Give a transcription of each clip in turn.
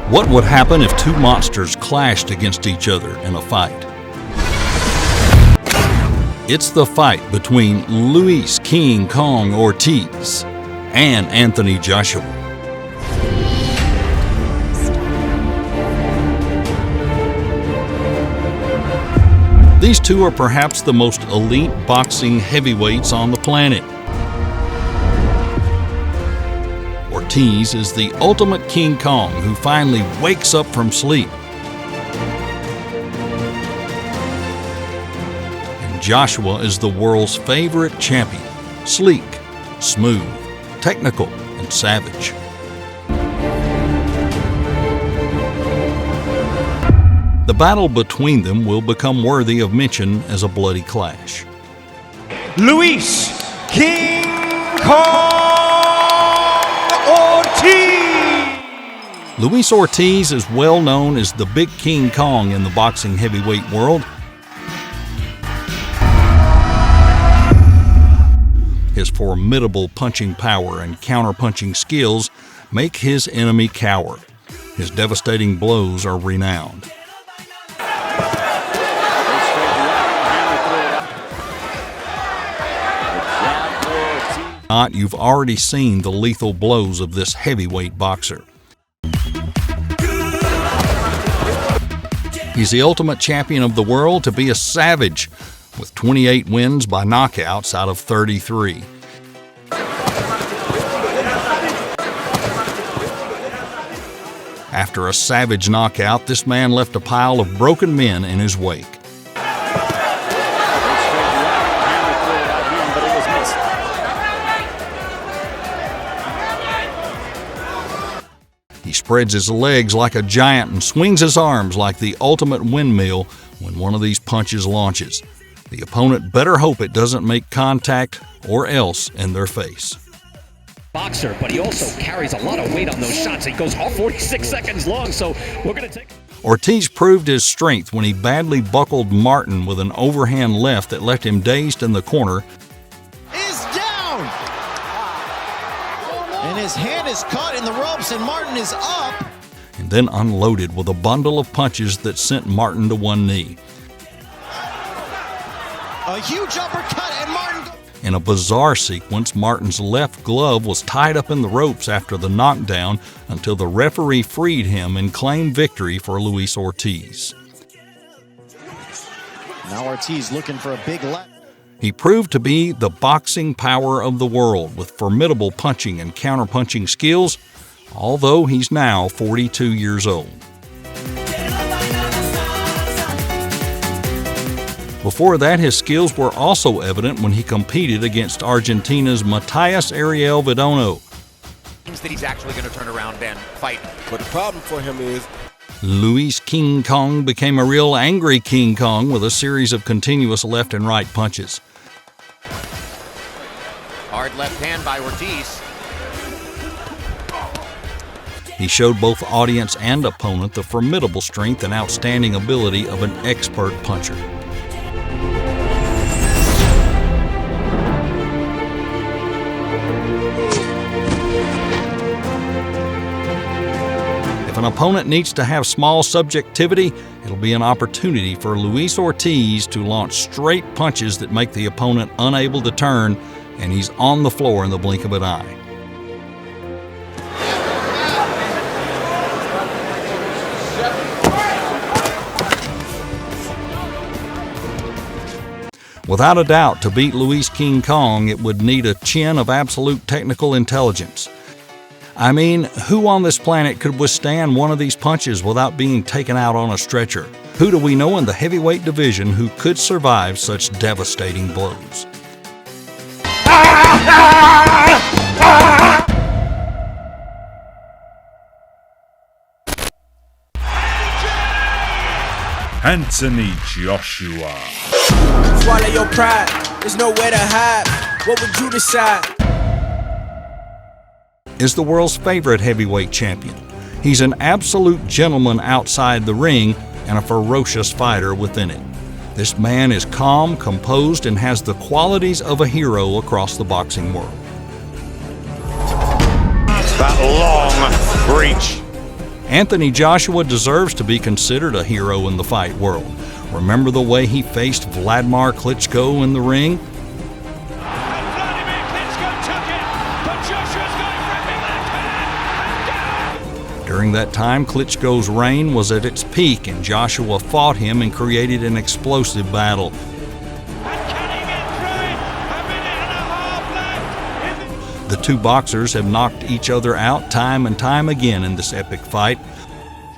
What would happen if two monsters clashed against each other in a fight? It's the fight between Luis King Kong Ortiz and Anthony Joshua. These two are perhaps the most elite boxing heavyweights on the planet. Ortiz is the ultimate King Kong who finally wakes up from sleep. And Joshua is the world's favorite champion, sleek, smooth, technical, and savage. The battle between them will become worthy of mention as a bloody clash. Luis King Kong Ortiz! Luis Ortiz is well known as the Big King Kong in the boxing heavyweight world. His formidable punching power and counterpunching skills make his enemy cower. His devastating blows are renowned. You've already seen the lethal blows of this heavyweight boxer. He's the ultimate champion of the world to be a savage, with 28 wins by knockouts out of 33. After a savage knockout, this man left a pile of broken men in his wake. He spreads his legs like a giant and swings his arms like the ultimate windmill when one of these punches launches. The opponent better hope it doesn't make contact or else in their face. Boxer, but he also carries a lot of weight on those shots. He goes all 46 seconds long, so we're going to take... Ortiz proved his strength when he badly buckled Martin with an overhand left that left him dazed in the corner. Is down! And his hand is caught in the ropes and Martin is up. And then unloaded with a bundle of punches that sent Martin to one knee. A huge uppercut and Martin... In a bizarre sequence, Martin's left glove was tied up in the ropes after the knockdown until the referee freed him and claimed victory for Luis Ortiz. Now Ortiz looking for a big left. He proved to be the boxing power of the world with formidable punching and counterpunching skills, although he's now 42 years old. Before that, his skills were also evident when he competed against Argentina's Matias Ariel Vidono. Seems that he's actually going to turn around and fight. But the problem for him is Luis King Kong became a real angry King Kong with a series of continuous left and right punches. Hard left hand by Ortiz. He showed both audience and opponent the formidable strength and outstanding ability of an expert puncher. If an opponent needs to have small subjectivity, it'll be an opportunity for Luis Ortiz to launch straight punches that make the opponent unable to turn, and he's on the floor in the blink of an eye. Without a doubt, to beat Luis King Kong, it would need a chin of absolute technical intelligence. I mean, who on this planet could withstand one of these punches without being taken out on a stretcher? Who do we know in the heavyweight division who could survive such devastating blows? Anthony Joshua. Swallow your pride, there's nowhere to hide. What would you decide? Is the world's favorite heavyweight champion. He's an absolute gentleman outside the ring and a ferocious fighter within it. This man is calm, composed, and has the qualities of a hero across the boxing world. that long reach. Anthony Joshua deserves to be considered a hero in the fight world. Remember the way he faced Vladimir Klitschko in the ring? During that time, Klitschko's reign was at its peak, and Joshua fought him and created an explosive battle. The two boxers have knocked each other out time and time again in this epic fight.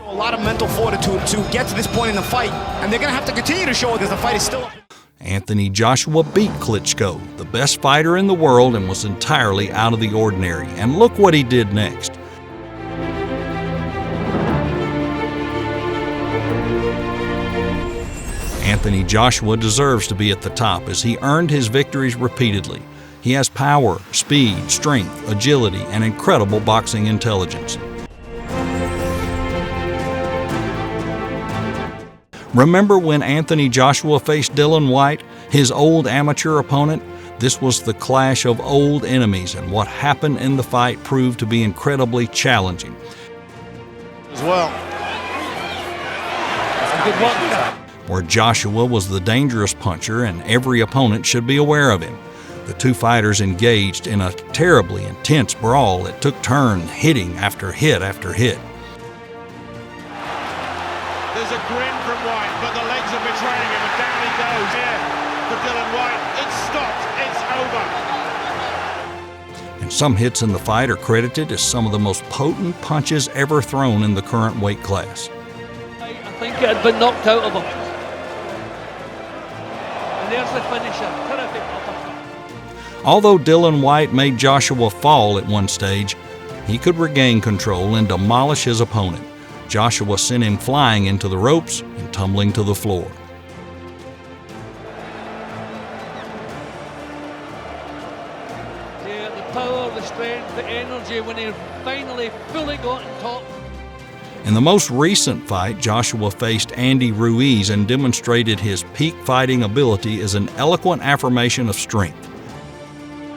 A lot of mental fortitude to get to this point in the fight, and they're going to have to continue to show it because the fight is still up. Anthony Joshua beat Klitschko, the best fighter in the world, and was entirely out of the ordinary. And look what he did next. Anthony Joshua deserves to be at the top as he earned his victories repeatedly. He has power, speed, strength, agility, and incredible boxing intelligence. Remember when Anthony Joshua faced Dillian Whyte, his old amateur opponent? This was the clash of old enemies, and what happened in the fight proved to be incredibly challenging. As well. That's a good one. Where Joshua was the dangerous puncher and every opponent should be aware of him. The two fighters engaged in a terribly intense brawl that took turns hitting after hit after hit. There's a grin from White, but the legs are betraying him, and down he goes here for Dillian Whyte. It's stopped, it's over. And some hits in the fight are credited as some of the most potent punches ever thrown in the current weight class. I think it had been knocked out of him. And there's the finisher. Terrific uppercut. Although Dillian Whyte made Joshua fall at one stage, he could regain control and demolish his opponent. Joshua sent him flying into the ropes and tumbling to the floor. Yeah, the power, the strength, the energy when he finally fully got on top. In the most recent fight, Joshua faced Andy Ruiz and demonstrated his peak fighting ability as an eloquent affirmation of strength.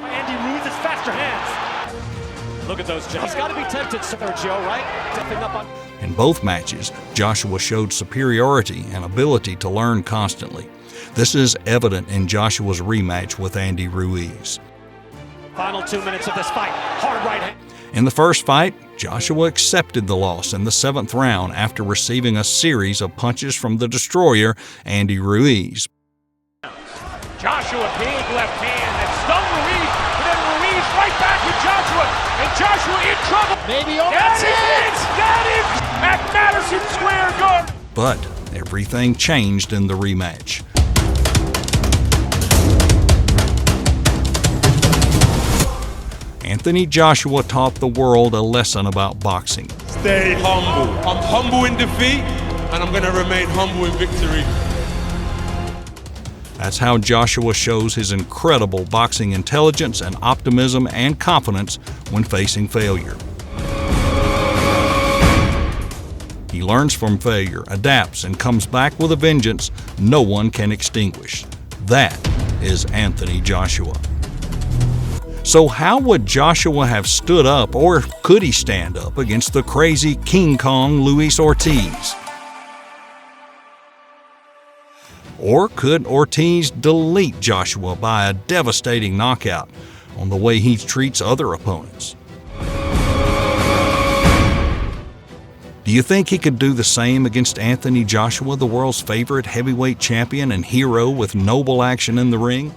Andy Ruiz has faster hands. Look at those jumps. He's got to be tempted, Sergio, right? Stepping up on. In both matches, Joshua showed superiority and ability to learn constantly. This is evident in Joshua's rematch with Andy Ruiz. Final 2 minutes of this fight. Hard right hand. In the first fight, Joshua accepted the loss in the 7th round after receiving a series of punches from the destroyer, Andy Ruiz. Joshua, big left hand that stung Ruiz, but then Ruiz right back with Joshua, and Joshua in trouble. Maybe that's it! Got it! At Madison Square Garden. But everything changed in the rematch. Anthony Joshua taught the world a lesson about boxing. Stay humble. I'm humble in defeat, and I'm going to remain humble in victory. That's how Joshua shows his incredible boxing intelligence and optimism and confidence when facing failure. He learns from failure, adapts, and comes back with a vengeance no one can extinguish. That is Anthony Joshua. So how would Joshua have stood up, or could he stand up, against the crazy King Kong Luis Ortiz? Or could Ortiz delete Joshua by a devastating knockout on the way he treats other opponents? Do you think he could do the same against Anthony Joshua, the world's favorite heavyweight champion and hero with noble action in the ring?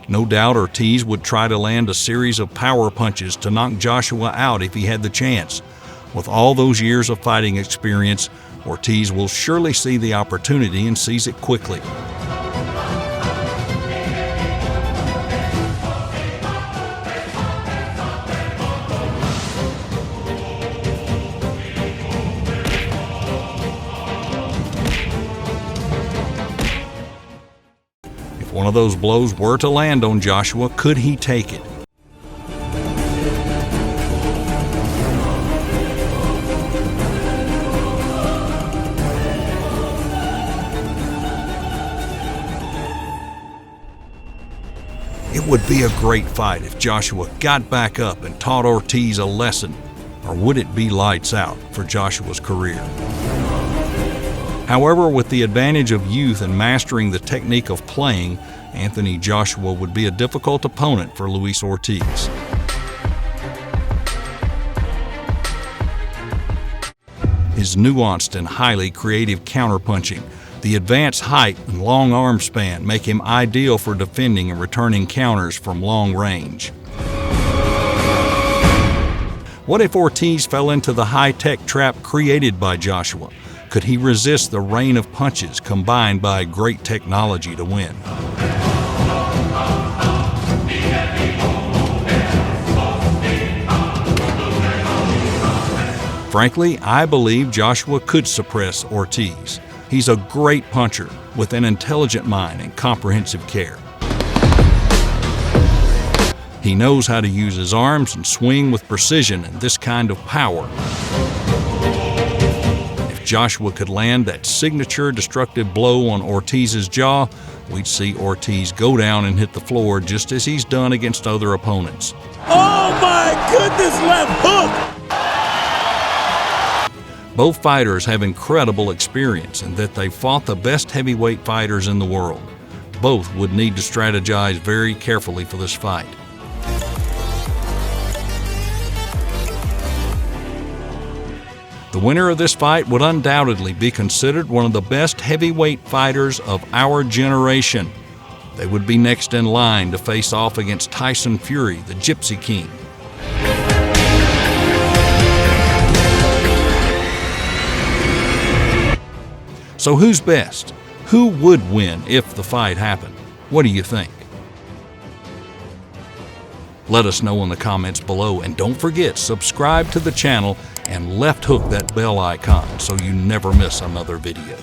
No doubt Ortiz would try to land a series of power punches to knock Joshua out if he had the chance. With all those years of fighting experience, Ortiz will surely see the opportunity and seize it quickly. If one of those blows were to land on Joshua, could he take it? It would be a great fight if Joshua got back up and taught Ortiz a lesson, or would it be lights out for Joshua's career? However, with the advantage of youth and mastering the technique of playing, Anthony Joshua would be a difficult opponent for Luis Ortiz. His nuanced and highly creative counterpunching, the advanced height and long arm span make him ideal for defending and returning counters from long range. What if Ortiz fell into the high-tech trap created by Joshua? Could he resist the rain of punches combined by great technology to win? Frankly, I believe Joshua could suppress Ortiz. He's a great puncher with an intelligent mind and comprehensive care. He knows how to use his arms and swing with precision and this kind of power. If Joshua could land that signature destructive blow on Ortiz's jaw, we'd see Ortiz go down and hit the floor just as he's done against other opponents. Oh my goodness, left hook! Both fighters have incredible experience in that they fought the best heavyweight fighters in the world. Both would need to strategize very carefully for this fight. The winner of this fight would undoubtedly be considered one of the best heavyweight fighters of our generation. They would be next in line to face off against Tyson Fury, the Gypsy King. So who's best? Who would win if the fight happened? What do you think? Let us know in the comments below, and don't forget, subscribe to the channel and left hook that bell icon so you never miss another video.